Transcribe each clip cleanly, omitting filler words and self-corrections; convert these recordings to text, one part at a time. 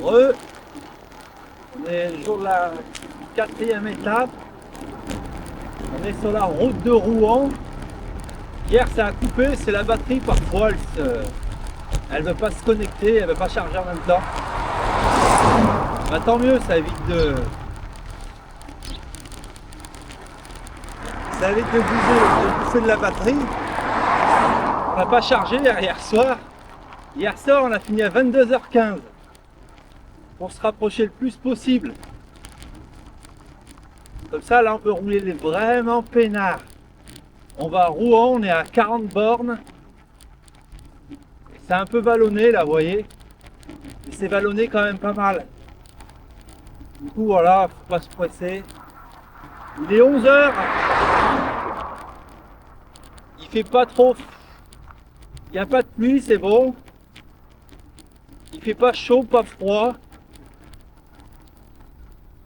Re, on est le jour de la quatrième étape. On est sur la route de Rouen. Hier ça a coupé, c'est la batterie parfois, elle veut pas se connecter, elle veut pas charger en même temps. Bah, tant mieux, ça évite de bouffer de la batterie. On n'a pas chargé hier soir. Hier soir on a fini à 22h15 pour se rapprocher le plus possible. Comme ça là on peut rouler vraiment peinard. On va à Rouen, on est à 40 bornes. C'est un peu vallonné là, vous voyez. Mais c'est vallonné quand même pas mal. Du coup voilà, faut pas se presser. Il est 11h. Il fait pas trop. Il n'y a pas de pluie, c'est bon. Il fait pas chaud, pas froid.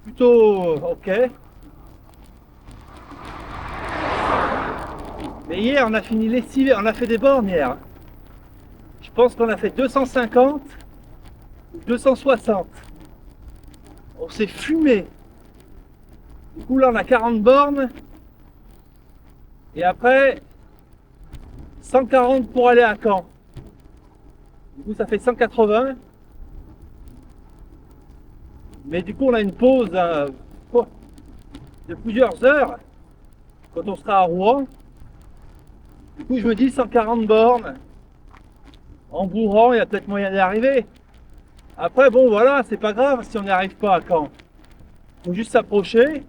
Plutôt ok. Mais hier on a fini lessivé, on a fait des bornes hier. Je pense qu'on a fait 250 ou 260. On s'est fumé. Du coup là on a 40 bornes. Et après 140 pour aller à Caen. Du coup ça fait 180. Mais du coup on a une pause de plusieurs heures quand on sera à Rouen. Du coup je me dis 140 bornes. En bourrant, il y a peut-être moyen d'y arriver. Après bon voilà, c'est pas grave si on n'y arrive pas à Caen. Faut juste s'approcher.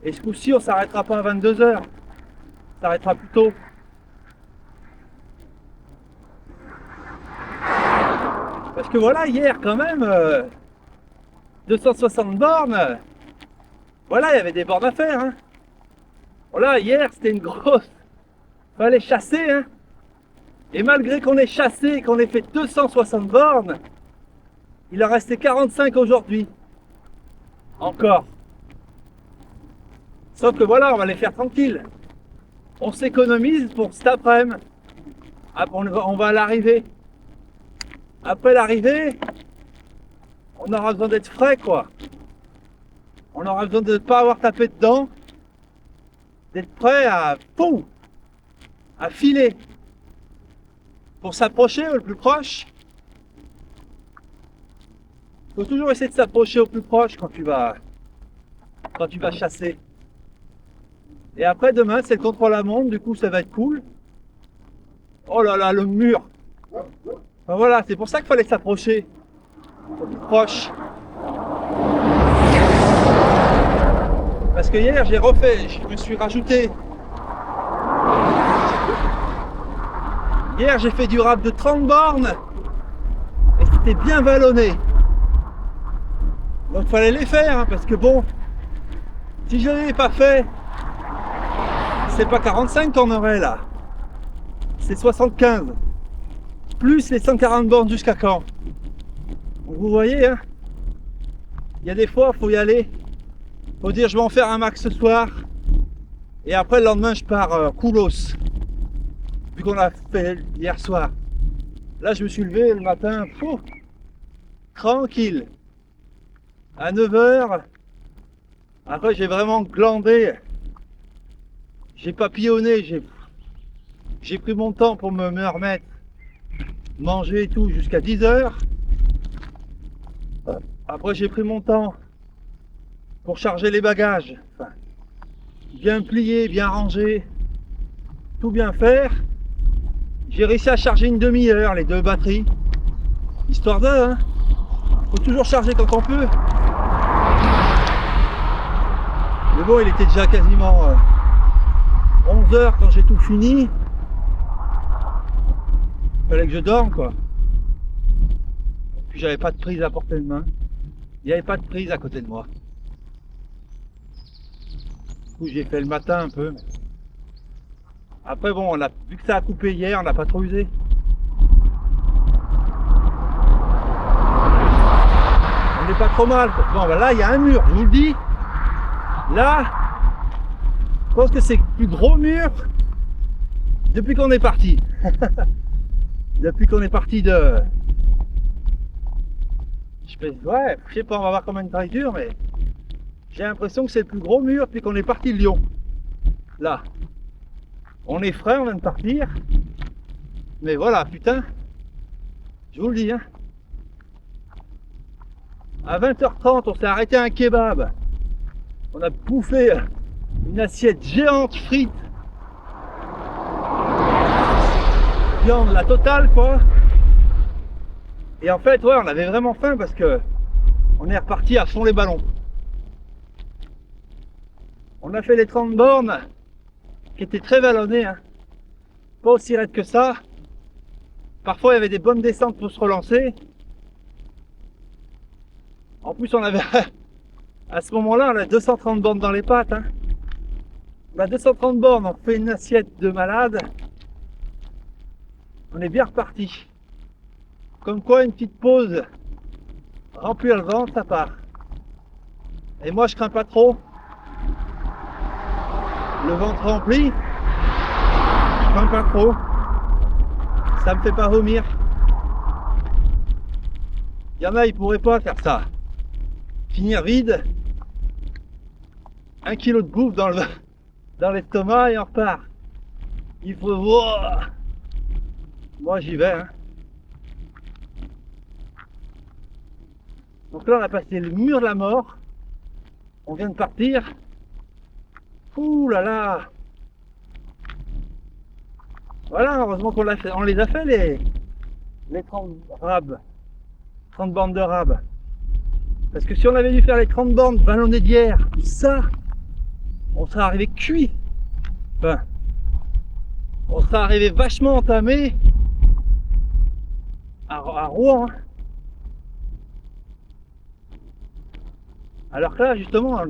Et ce coup-ci on s'arrêtera pas à 22h. On s'arrêtera plus tôt. Parce que voilà, hier quand même, 260 bornes, voilà, il y avait des bornes à faire. Hein. Voilà, hier c'était une grosse, fallait chasser. Hein. Et malgré qu'on ait chassé et qu'on ait fait 260 bornes, il en restait 45 aujourd'hui. Encore. Sauf que voilà, on va les faire tranquille. On s'économise pour cet après-midi. On va à l'arrivée. Après l'arrivée, on aura besoin d'être frais, quoi. On aura besoin de ne pas avoir tapé dedans, d'être prêt à filer pour s'approcher au plus proche. Il faut toujours essayer de s'approcher au plus proche quand tu vas chasser. Et après demain c'est le contrôle à montre, du coup ça va être cool. Oh là là, le mur. Ben voilà, c'est pour ça qu'il fallait s'approcher au plus proche. Parce que hier je me suis rajouté. Hier j'ai fait du rap de 30 bornes et c'était bien vallonné. Donc il fallait les faire, hein, parce que bon, si je ne l'avais pas fait, c'est pas 45 qu'on aurait là. C'est 75. Plus les 140 bornes jusqu'à Caen. Donc vous voyez, hein, il y a des fois, il faut y aller. Faut dire je vais en faire un max ce soir. Et après le lendemain je pars coolos. Vu qu'on a fait hier soir. Là je me suis levé le matin, tranquille. À 9h. Après j'ai vraiment glandé. J'ai papillonné, j'ai pris mon temps pour me remettre. Manger et tout jusqu'à 10h. Après j'ai pris mon temps pour charger les bagages. Enfin, bien plier, bien ranger, tout bien faire. J'ai réussi à charger une demi-heure les deux batteries. Histoire de, hein. Faut toujours charger quand on peut. Mais bon, il était déjà quasiment 11h quand j'ai tout fini. Fallait que je dorme, quoi. Et puis j'avais pas de prise à portée de main. Il n'y avait pas de prise à côté de moi. Du coup j'ai fait le matin un peu. Après bon, vu que ça a coupé hier, on n'a pas trop usé. On n'est pas trop mal. Bon ben là il y a un mur, je vous le dis. Là, je pense que c'est le plus gros mur depuis qu'on est parti. Depuis qu'on est parti Ouais, je sais pas, on va voir combien de temps il dure, mais j'ai l'impression que c'est le plus gros mur depuis qu'on est parti de Lyon. Là. On est frais, on vient de partir. Mais voilà, putain. Je vous le dis, hein. À 20h30, on s'est arrêté à un kebab. On a bouffé une assiette géante frite. Viande, la totale, quoi. Et en fait, ouais, on avait vraiment faim parce que on est reparti à fond les ballons. On a fait les 30 bornes qui étaient très vallonnées, hein. Pas aussi raide que ça. Parfois, il y avait des bonnes descentes pour se relancer. En plus, on avait à ce moment-là, on a 230 bornes dans les pattes, hein. On a 230 bornes, on fait une assiette de malade. On est bien reparti. Comme quoi, une petite pause, remplir le ventre, ça part. Et moi, je crains pas trop. Le ventre rempli, je crains pas trop. Ça me fait pas vomir. Il y en a, ils pourraient pas faire ça. Finir vide, 1 kilo de bouffe dans l'estomac et on repart. Il faut voir. Moi, j'y vais, hein. Donc là, on a passé le mur de la mort. On vient de partir. Ouh là là. Voilà, heureusement qu'on on les a fait les 30 rabs. 30 bornes de rab. Parce que si on avait dû faire les 30 bornes vallonnées d'hier, ça, on serait arrivé cuit. Enfin, on serait arrivé vachement entamé à Rouen. Hein. Alors que là, justement,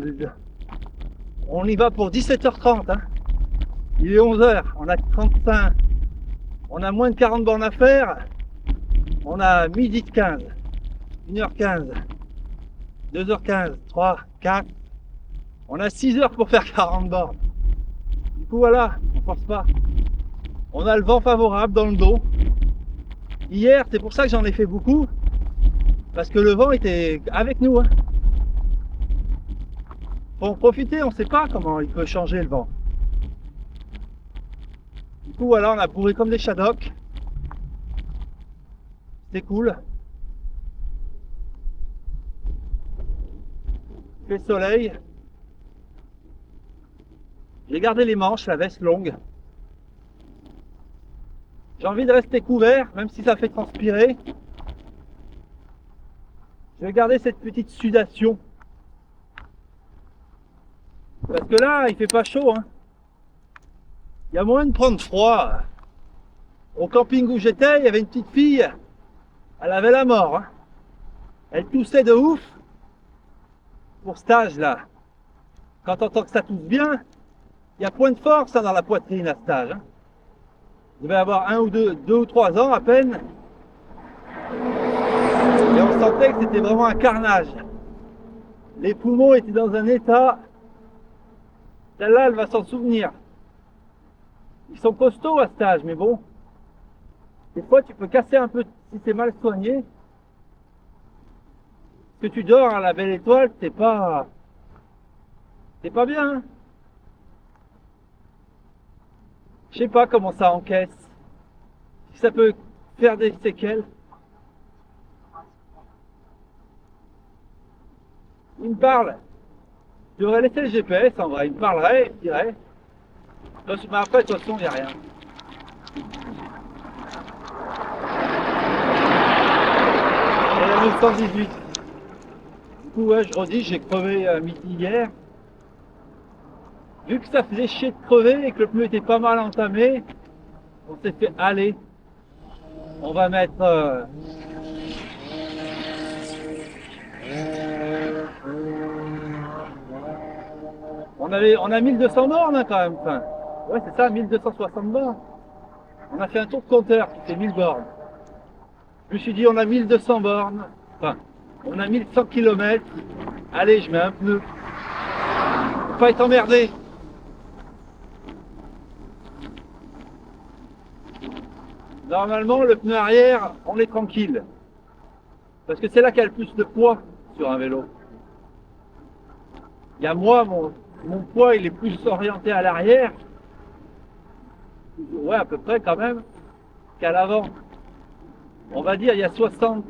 on y va pour 17h30. Hein. Il est 11h, on a 35. On a moins de 40 bornes à faire. On a midi de 15, 1h15, 2h15, 3, 4. On a 6 heures pour faire 40 bornes. Du coup, voilà, on force pas. On a le vent favorable dans le dos. Hier, c'est pour ça que j'en ai fait beaucoup. Parce que le vent était avec nous. Hein. Faut en profiter, on sait pas comment il peut changer le vent. Du coup, voilà, on a bourré comme des shaddocks. C'est cool. Il fait soleil. J'ai gardé les manches, la veste longue. J'ai envie de rester couvert, même si ça fait transpirer. Je vais garder cette petite sudation. Parce que là, il fait pas chaud. Hein. Il y a moyen de prendre froid. Au camping où j'étais, il y avait une petite fille. Elle avait la mort. Hein. Elle toussait de ouf. Pour cet âge-là. Quand on entend que ça tousse bien, il y a point de force hein, dans la poitrine à cet âge. Hein. Je devais avoir 1 ou 2 ou 3 ans à peine. Et on sentait que c'était vraiment un carnage. Les poumons étaient dans un état. Celle-là, elle va s'en souvenir. Ils sont costauds à cet âge, mais bon. Des fois, tu peux casser un peu si c'est mal soigné. Que tu dors à la belle étoile, c'est pas bien. Hein. Je sais pas comment ça encaisse. Si ça peut faire des séquelles. Il me parle. Je devrais laisser le GPS en vrai. Il me parlerait, il dirait. Mais après, de toute façon, il n'y a rien. Et la 918. Du coup, ouais, je redis, j'ai crevé à midi hier. Vu que ça faisait chier de crever et que le pneu était pas mal entamé, on s'est fait aller. On va mettre... On a 1200 bornes hein, quand même. Enfin, ouais, c'est ça, 1260 bornes. On a fait un tour de compteur qui fait 1000 bornes. Je me suis dit, on a 1200 bornes. Enfin, on a 1100 km. Allez, je mets un pneu. Faut pas être emmerdé. Normalement, le pneu arrière, on est tranquille. Parce que c'est là qu'il y a le plus de poids sur un vélo. Il y a moi, mon poids, il est plus orienté à l'arrière. Ouais, à peu près quand même, qu'à l'avant. On va dire, il y a 60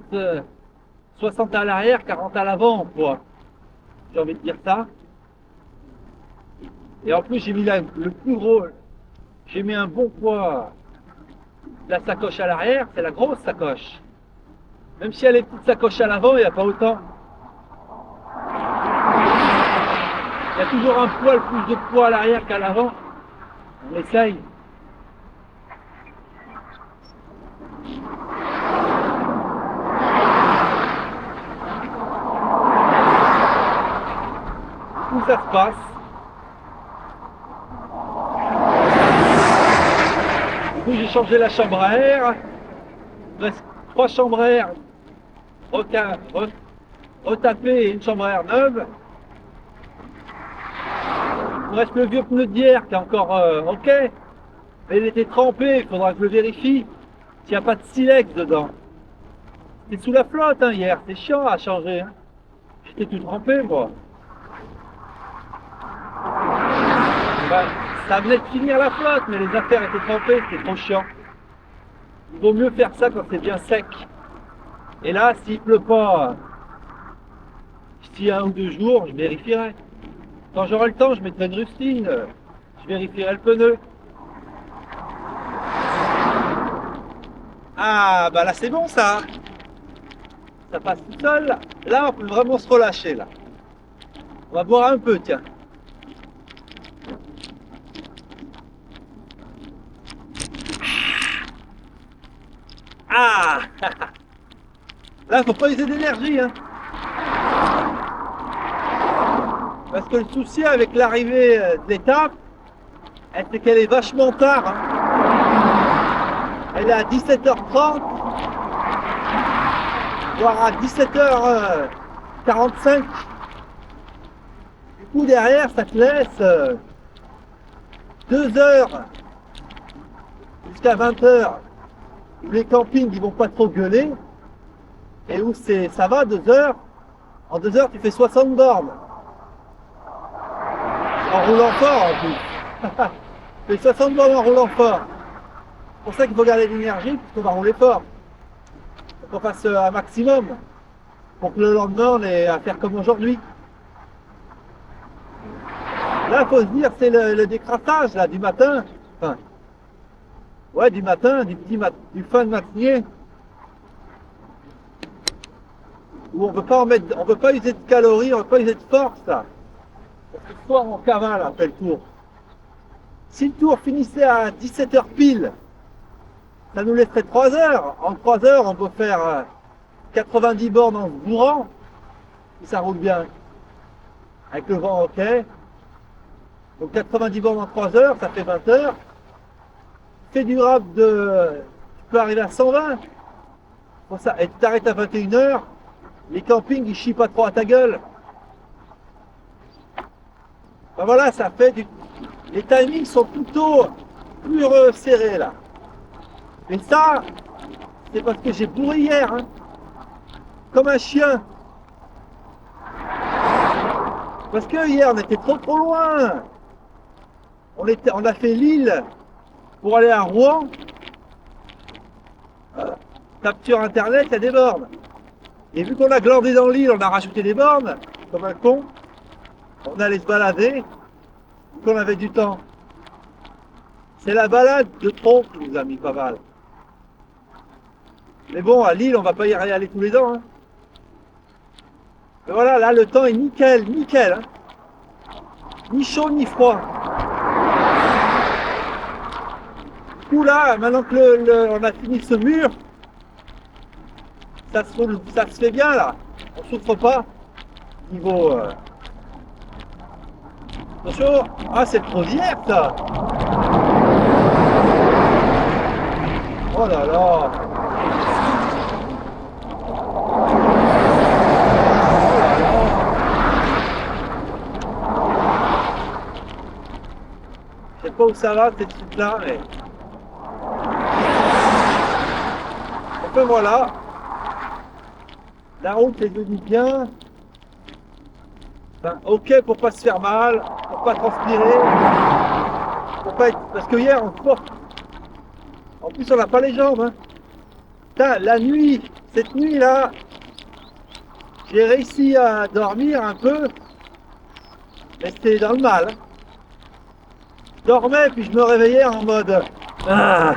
à l'arrière, 40 à l'avant en poids. J'ai envie de dire ça. Et en plus, j'ai mis le plus gros. J'ai mis un bon poids. La sacoche à l'arrière, c'est la grosse sacoche. Même si elle est petite sacoche à l'avant, il n'y a pas autant. Il y a toujours un poil plus de poids à l'arrière qu'à l'avant. On essaye. Où ça se passe. Du coup, j'ai changé la chambre à air. Il reste 3 chambres à air retapées et une chambre à air neuve. Il me reste le vieux pneu d'hier qui est encore ok. Mais il était trempé, il faudra que je le vérifie. S'il n'y a pas de silex dedans. C'était sous la flotte hein, hier, c'est chiant à changer. Hein. J'étais tout trempé moi. Ben, ça venait de finir la flotte, mais les affaires étaient trempées, c'était trop chiant. Il vaut mieux faire ça quand c'est bien sec. Et là, s'il pleut pas d'ici 1 ou 2 jours, je vérifierai. Quand j'aurai le temps, je mettrai une rustine. Je vérifierai le pneu. Ah, bah là c'est bon ça. Ça passe tout seul. Là, on peut vraiment se relâcher là. On va boire un peu, tiens. Ah là, faut pas user d'énergie, hein. Parce que le souci avec l'arrivée de l'étape, c'est qu'elle est vachement tard. Hein. Elle est à 17h30, voire à 17h45. Du coup, derrière, ça te laisse 2 heures jusqu'à 20h. Où les campings ils vont pas trop gueuler et où ça va 2 heures. En 2 heures, tu fais 60 bornes. En roulant fort en plus. Tu fais 60 bornes en roulant fort. C'est pour ça qu'il faut garder l'énergie, puisqu'on va rouler fort. Faut qu'on fasse un maximum. Pour que le lendemain, on ait à faire comme aujourd'hui. Là, il faut se dire, c'est le décrassage là, du matin. Enfin, ouais, du matin, du fin de matinée. Où on ne peut pas user de calories, on ne peut pas user de force là. Parce que ce soir on cavale après le tour. Si le tour finissait à 17h pile, ça nous laisserait 3 heures. En 3 heures, on peut faire 90 bornes en se bourrant, si ça roule bien. Avec le vent ok. Donc 90 bornes en 3 heures, ça fait 20 heures. C'est durable tu peux arriver à 120. Pour ça, et tu t'arrêtes à 21h, les campings ils chient pas trop à ta gueule. Ben voilà, ça fait les timings sont plutôt plus serrés là. Et ça, c'est parce que j'ai bourré hier, hein. Comme un chien. Parce que hier on était trop loin. On a fait Lille pour aller à Rouen. Tape sur internet, il y a des bornes. Et vu qu'on a glandé dans l'île, on a rajouté des bornes, comme un con. On allait se balader, vu qu'on avait du temps. C'est la balade de trop qui nous a mis pas mal. Mais bon, à Lille, on va pas y aller tous les ans. Hein. Mais voilà, là, le temps est nickel. Hein. Ni chaud, ni froid. Du coup, là, maintenant que on a fini ce mur, ça se fait bien, là. On souffre pas. Niveau... Attention. Ah, c'est trop d'hier, ça. Oh là là. Je sais pas où ça va, ces trucs-là, mais... Enfin, voilà. La route est devenue bien. Enfin, ok pour pas se faire mal, pour pas transpirer, pour pas être... Parce que hier, en plus on n'a pas les jambes. Hein. Putain, la nuit, cette nuit-là, j'ai réussi à dormir un peu, mais c'était dans le mal. Hein. Je dormais, puis je me réveillais en mode... Ah,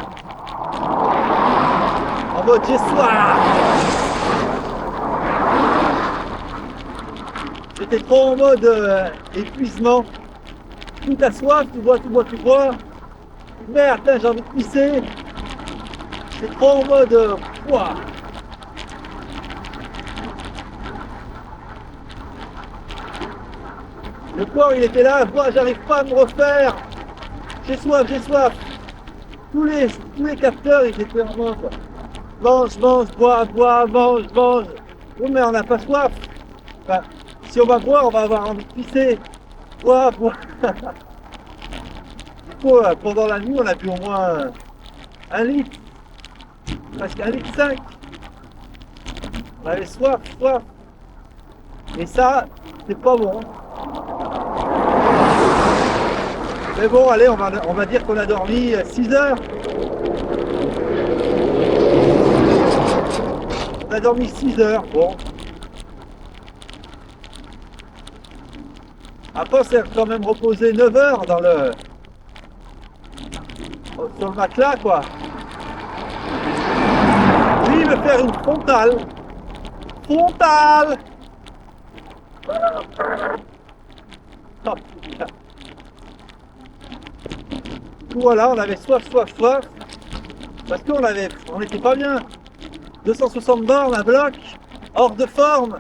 en mode j'ai soif. J'étais trop en mode épuisement. Tout ta soif, tu bois, tu bois, tu bois. Merde, putain, j'ai envie de pisser. C'est trop en mode... ouah. Le corps il était là, moi j'arrive pas à me refaire. J'ai soif, j'ai soif. Tous les capteurs ils étaient en mode mange, mange, bois, bois, mange, mange. Oui mais on n'a pas soif. Enfin, si on va boire, on va avoir envie de pisser. Bois, bois. Du coup, pendant la nuit, on a bu au moins 1 litre, presque 1,5 litre. On avait soif, soif. Et ça, c'est pas bon. Mais bon, allez, on va dire qu'on a dormi 6 heures. On a dormi 6 heures, bon. Après, on s'est quand même reposé 9 heures sur le matelas, quoi. Lui, il veut faire une frontale. Frontale! Oh, putain. Voilà, on avait soif, soif, soif. Parce on n'était pas bien. 260 bornes, un bloc, hors de forme.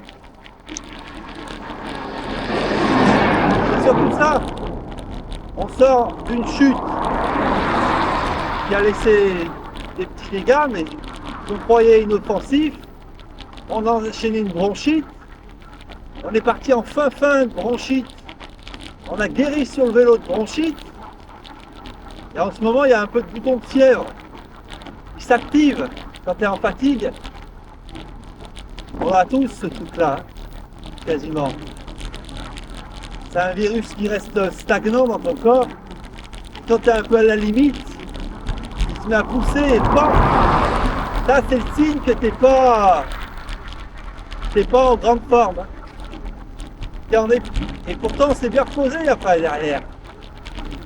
C'est surtout ça. On sort d'une chute qui a laissé des petits dégâts, mais qu'on croyait inoffensif. On a enchaîné une bronchite. On est parti en fin de bronchite. On a guéri sur le vélo de bronchite. Et en ce moment, il y a un peu de bouton de fièvre. Il s'active quand tu es en fatigue. On a tous ce truc-là, quasiment. C'est un virus qui reste stagnant dans ton corps. Quand tu es un peu à la limite, tu te mets à pousser et bam! Ça, c'est le signe que t'es pas en grande forme. Et pourtant, on s'est bien reposé après derrière.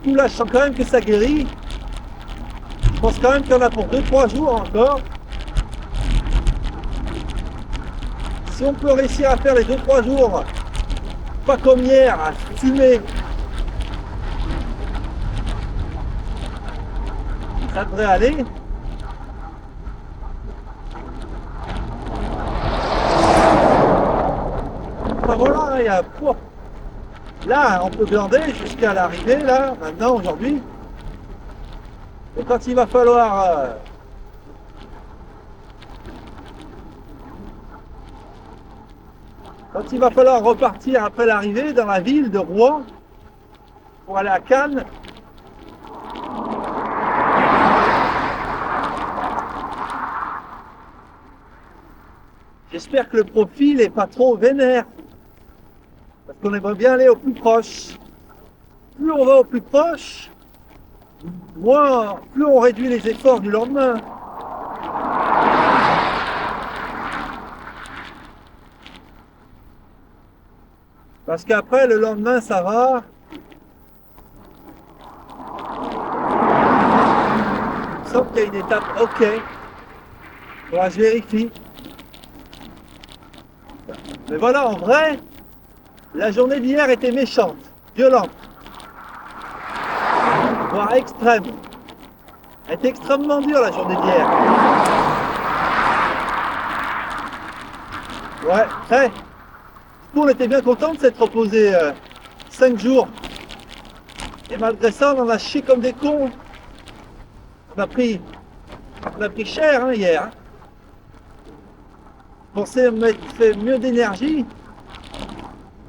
Du coup, là, je sens quand même que ça guérit. Je pense quand même qu'il y en a pour 2-3 jours encore. Si on peut réussir à faire les 2-3 jours, pas comme hier, à fumer, ça devrait aller. Enfin voilà, il y a... Là, on peut glander jusqu'à l'arrivée, là, maintenant, aujourd'hui. Et quand il va falloir... Quand il va falloir repartir après l'arrivée dans la ville de Rouen pour aller à Cannes, j'espère que le profil n'est pas trop vénère. Parce qu'on aimerait bien aller au plus proche. Plus on va au plus proche, plus on réduit les efforts du lendemain. Parce qu'après, le lendemain, ça va. Il me semble qu'il y a une étape OK. Voilà, je vérifie. Mais voilà, en vrai, la journée d'hier était méchante, violente, voire extrême. Elle était extrêmement dure la journée d'hier. Ouais, très. Nous, on était bien contents de s'être reposés 5 jours. Et malgré ça, on en a chié comme des cons. On a pris cher hein, hier. Hein. Je pensais mettre fait mieux d'énergie.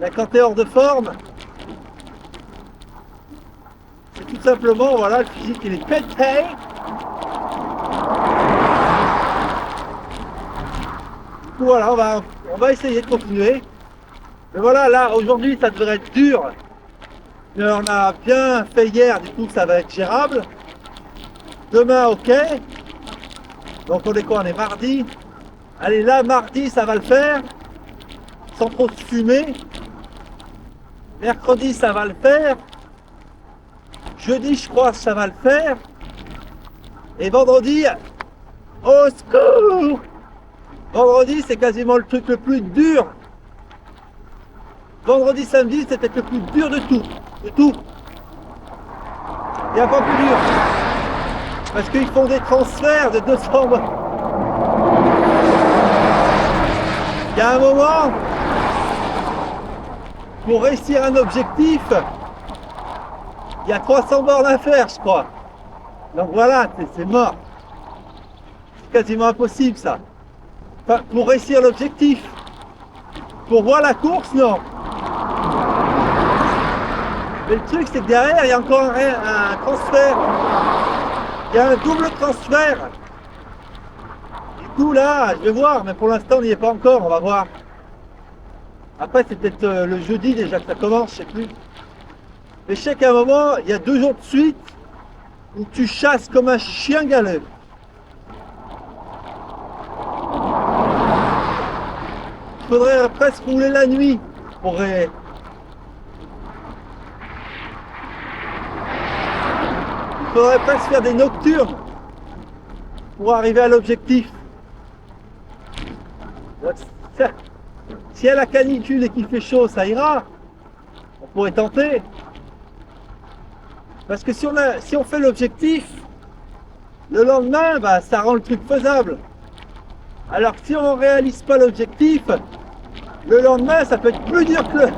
Mais quand tu es hors de forme, c'est tout simplement, voilà, le physique il est pété. Du coup, voilà, on va essayer de continuer. Mais voilà, là, aujourd'hui, ça devrait être dur. Mais on a bien fait hier, du coup, ça va être gérable. Demain, ok. Donc, on est quoi? On est mardi. Allez, là, mardi, ça va le faire. Sans trop se fumer. Mercredi, ça va le faire. Jeudi, je crois que ça va le faire. Et vendredi, au secours! Vendredi, c'est quasiment le truc le plus dur. Vendredi, samedi, c'était le plus dur de tout. De tout. Il n'y a pas plus dur. Parce qu'ils font des transferts de 200 bornes. Il y a un moment, pour réussir un objectif, il y a 300 bornes à faire, je crois. Donc voilà, c'est mort. C'est quasiment impossible, ça. Enfin, pour réussir l'objectif. Pour voir la course, non. Mais le truc, c'est que derrière, il y a encore un transfert. Il y a un double transfert. Du coup, là, je vais voir, mais pour l'instant, on n'y est pas encore, on va voir. Après, c'est peut-être le jeudi déjà que ça commence, je sais plus. Mais je sais qu'à un moment, il y a 2 jours de suite où tu chasses comme un chien galeux. Il faudrait presque rouler la nuit pour... Il faudrait presque faire des nocturnes pour arriver à l'objectif. Si y a la canicule et qu'il fait chaud, ça ira. On pourrait tenter. Parce que si on fait l'objectif, le lendemain, bah, ça rend le truc faisable. Alors que si on ne réalise pas l'objectif, le lendemain, ça peut être plus dur que le...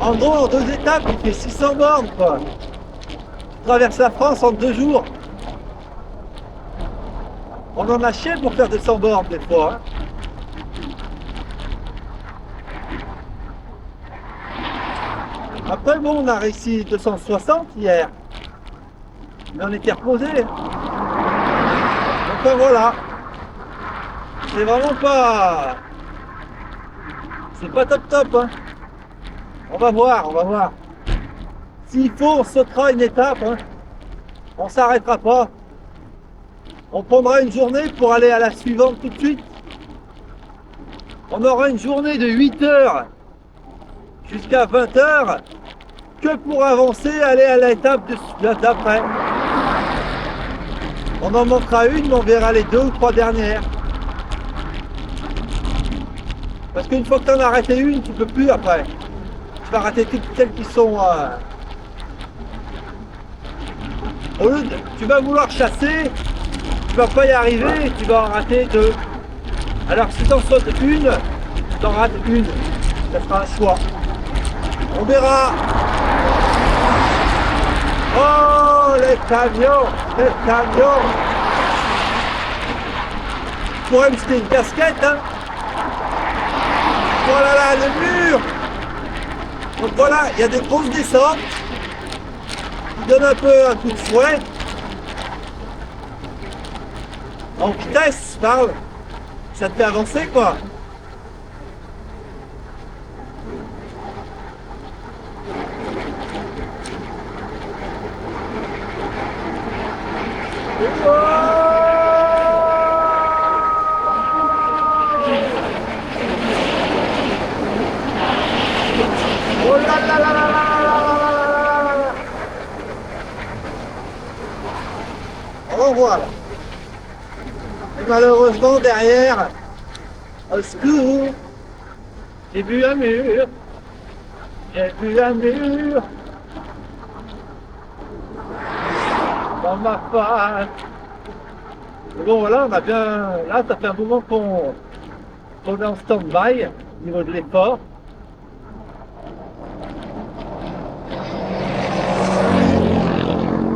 En gros, en 2 étapes, il fait 600 bornes, quoi. Tu traverses la France en 2 jours. On en a chié pour faire 200 bornes, des fois. Hein. Après, bon, on a réussi 260 hier. Mais on était reposé. Donc voilà. C'est vraiment pas... C'est pas top top, hein. On va voir, on va voir. S'il faut, on sautera une étape, hein. On s'arrêtera pas. On prendra une journée pour aller à la suivante tout de suite. On aura une journée de 8 heures jusqu'à 20 heures que pour avancer, aller à l'étape d'après. On en manquera une, mais on verra les 2 ou 3 dernières. Parce qu'une fois que tu en as arrêté une, tu peux plus après. Tu vas rater toutes celles qui sont... Au lieu de... Tu vas vouloir chasser, tu vas pas y arriver, tu vas en rater 2. Alors si tu en sautes une, tu en rates une. Ça sera un choix. On verra. Oh, les camions, les camions. Je pourrais me jeter une casquette, hein. Voilà là, le mur. Donc voilà, il y a des grosses descentes. Qui donnent un peu un coup de fouet. En vitesse, je parle. Ça te fait avancer, quoi. Oh là là là là là là. On voit là. Et malheureusement derrière, au secours, j'ai vu un mur. J'ai vu un mur. Dans ma face. Et bon voilà, on a bien. Là, ça fait un moment qu'on est en stand-by au niveau de l'effort.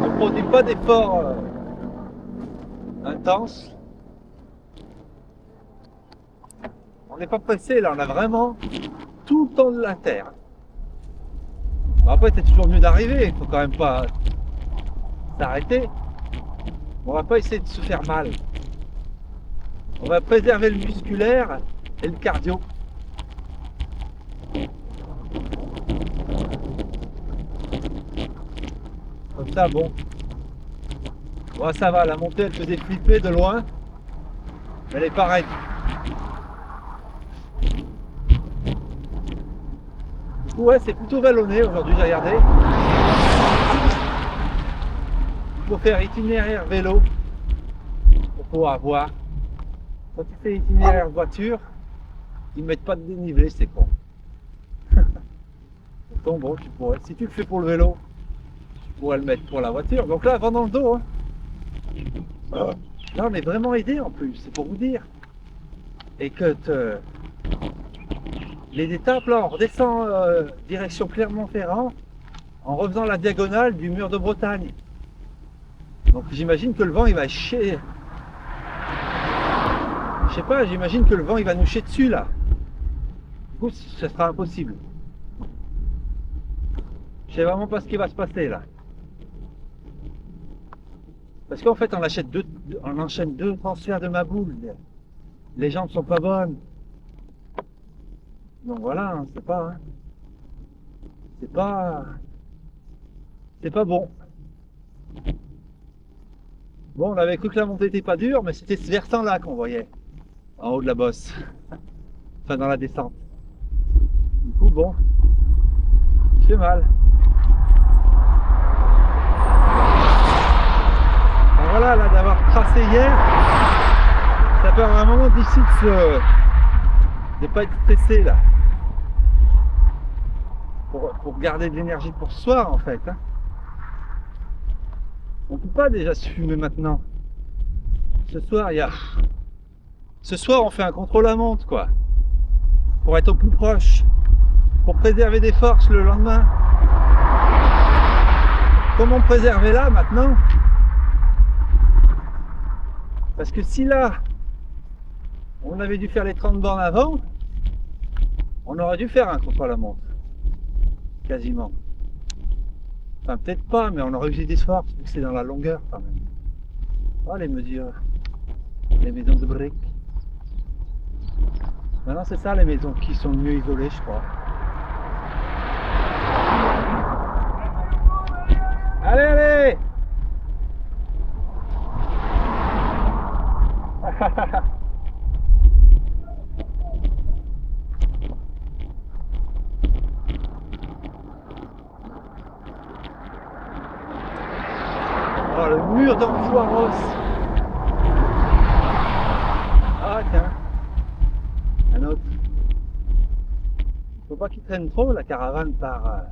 On ne produit pas d'efforts intenses. On n'est pas pressé là, on a vraiment tout le temps de la terre. Bon, après, c'est toujours mieux d'arriver, il faut quand même pas s'arrêter. On va pas essayer de se faire mal. On va préserver le musculaire et le cardio. Comme ça, bon. Bon, ça va, la montée, elle faisait flipper de loin. Elle est pareille. Du coup, ouais, c'est plutôt vallonné aujourd'hui, j'ai regardé. Il faut faire itinéraire vélo pour pouvoir voir. Quand tu fais itinéraire voiture, ils mettent pas de dénivelé, c'est con. Pourtant, bon, tu pourrais, si tu le fais pour le vélo, tu pourrais le mettre pour la voiture. Donc là, vent dans le dos. Hein. Là, on est vraiment aidé en plus, c'est pour vous dire. Et que les étapes, là, on redescend direction Clermont-Ferrand en refaisant la diagonale du mur de Bretagne. Donc j'imagine que le vent, il va chier. Je sais pas, j'imagine que le vent, il va nous chier dessus, là. Du coup, ce sera impossible. Je sais vraiment pas ce qui va se passer, là. Parce qu'en fait, on enchaîne deux transferts de ma boule. Les jambes sont pas bonnes. Donc voilà, hein, c'est pas bon. Bon, on avait cru que la montée était pas dure, mais c'était ce versant là qu'on voyait en haut de la bosse. Enfin, dans la descente. Du coup, bon, il fait mal. Alors voilà, là, d'avoir tracé hier, ça peut avoir un moment difficile de pas être stressé là. Pour garder de l'énergie pour ce soir en fait. Hein. On peut pas déjà se fumer maintenant. Ce soir, ce soir, on fait un contrôle à monte quoi. Pour être au plus proche. Pour préserver des forces le lendemain. Comment préserver là maintenant? Parce que si là, on avait dû faire les 30 bornes avant, on aurait dû faire un contrôle à monte. Quasiment. Enfin, peut-être pas, mais on aurait usé des forces, vu que c'est dans la longueur quand même. Oh, les mesures. Les maisons de briques. Maintenant, c'est ça les maisons qui sont mieux isolées, je crois. Allez, allez! Oh, le mur d'Enfoiros. Ah, tiens. Un autre. Faut pas qu'il traîne trop la caravane par...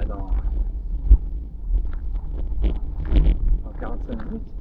dans 45 minutes.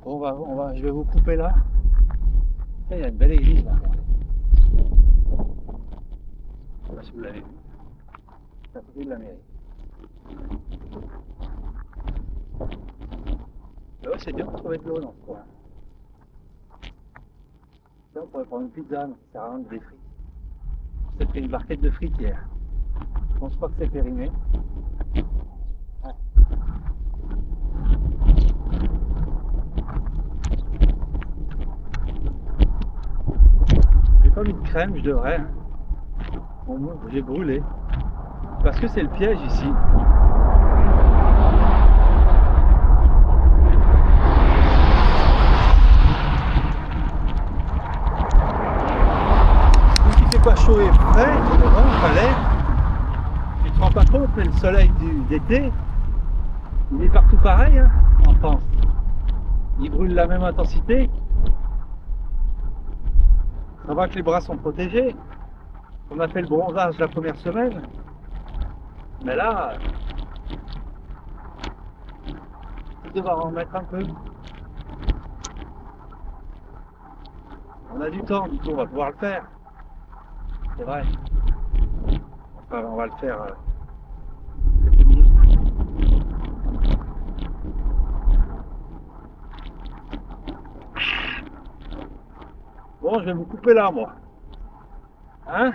Bon, je vais vous couper là. Il y a une belle église là. Je sais pas si vous l'avez vu. C'est à côté de la mairie. Là, c'est bien pour trouver de l'eau dans ce coin. Là, on pourrait prendre une pizza, mais ça sert à rien de des frites. J'ai pris une barquette de frites hier. Je pense pas que c'est périmé. Ouais. J'ai pas mis de crème, je devrais. Bon, moi, j'ai brûlé. Parce que c'est le piège ici. Donc il fait pas chaud et frais, devant, il fallait. Tu te rends pas compte, mais le soleil d'été, il est partout pareil, hein, en France. Il brûle la même intensité. Ça va que les bras sont protégés. On a fait le bronzage la première semaine. Mais là, tu devras en mettre un peu. On a du temps, du coup, on va pouvoir le faire. C'est vrai. Enfin, on va le faire. Bon, je vais vous couper là, moi. Hein?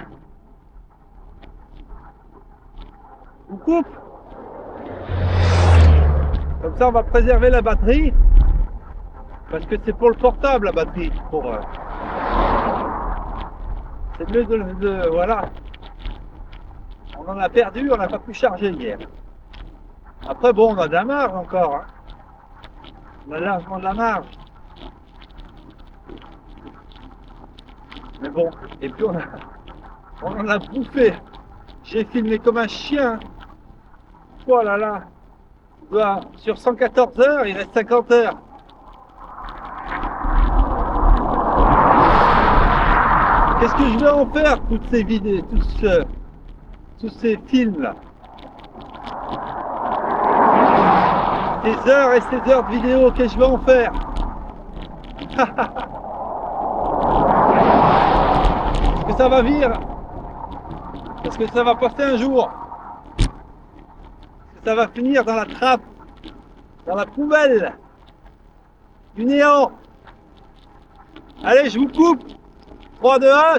On coupe. Comme ça, on va préserver la batterie. Parce que c'est pour le portable, la batterie. C'est mieux voilà. On en a perdu, on n'a pas pu charger hier. Après, bon, on a de la marge encore. Hein. On a largement de la marge. Mais bon, et puis on en a bouffé. J'ai filmé comme un chien. Oh là là. Sur 114 heures, il reste 50 heures. Qu'est-ce que je vais en faire, toutes ces vidéos, tous ces films-là? Ces heures et ces heures de vidéos, qu'est-ce que je vais en faire? Est-ce que ça va vivre? Est-ce que ça va passer un jour? Est-ce que ça va finir dans la trappe? Dans la poubelle? Du néant? Allez, je vous coupe! 3, 2, 1,